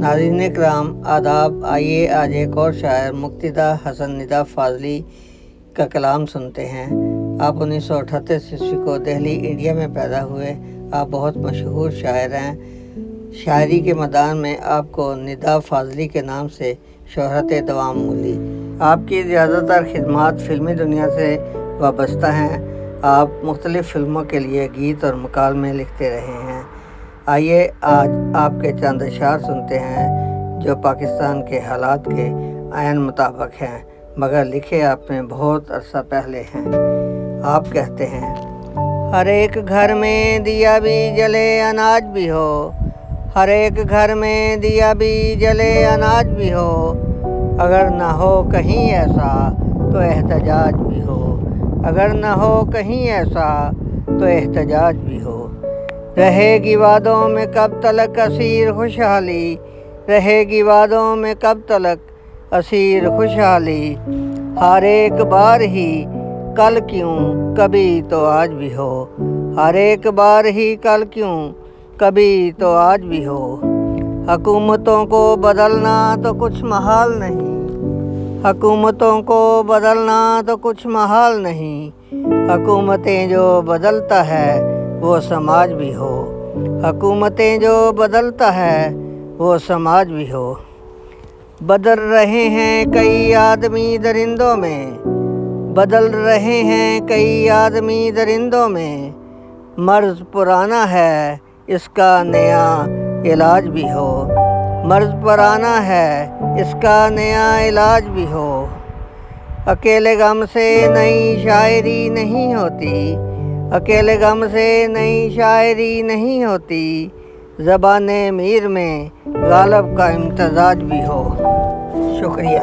नाज़रीन इकराम आदाब। आइए आज एक और शायर मुक्तिदा हसन निदा फाजली का कलाम सुनते हैं। आप 1938 ईस्वी को दिल्ली इंडिया में पैदा हुए। आप बहुत मशहूर शायर हैं। शायरी के मैदान में आपको निदा फाजली के नाम से शोहरत दवाम मिली। आपकी ज़्यादातर खिदमात फ़िल्मी दुनिया से वाबस्ता हैं। आप मुख्तलिफ़ फ़िल्मों के लिए गीत और मुकालमे लिखते रहे हैं। आइए आज आपके चंद अशार सुनते हैं जो पाकिस्तान के हालात के ऐन मुताबिक हैं, मगर लिखे आपने बहुत अरसा पहले हैं। आप कहते हैं, हर एक घर में दिया भी जले अनाज भी हो, हर एक घर में दिया भी जले अनाज भी हो, अगर ना हो कहीं ऐसा तो एहतजाज भी हो, अगर ना हो कहीं ऐसा तो एहतजाज भी हो। रहेगी वादों में कब तलक असीर खुशहाली, रहेगी वादों में कब तलक असीर खुशहाली, हर एक बार ही कल क्यों कभी तो आज भी हो, हर एक बार ही कल क्यों कभी तो आज भी हो। हुकूमतों को बदलना तो कुछ महाल नहीं, हुकूमतों को बदलना तो कुछ महाल नहीं, हुकूमतें जो बदलता है वो समाज भी हो, हुकूमतें जो बदलता है वो समाज भी हो। बदल रहे हैं कई आदमी दरिंदों में, बदल रहे हैं कई आदमी दरिंदों में, मर्ज़ पुराना है इसका नया इलाज भी हो, मर्ज़ पुराना है इसका नया इलाज भी हो। अकेले गम से नई शायरी नहीं होती, अकेले गम से नई शायरी नहीं होती, ज़बाने मीर में गालब का इम्तजाज भी हो। शुक्रिया।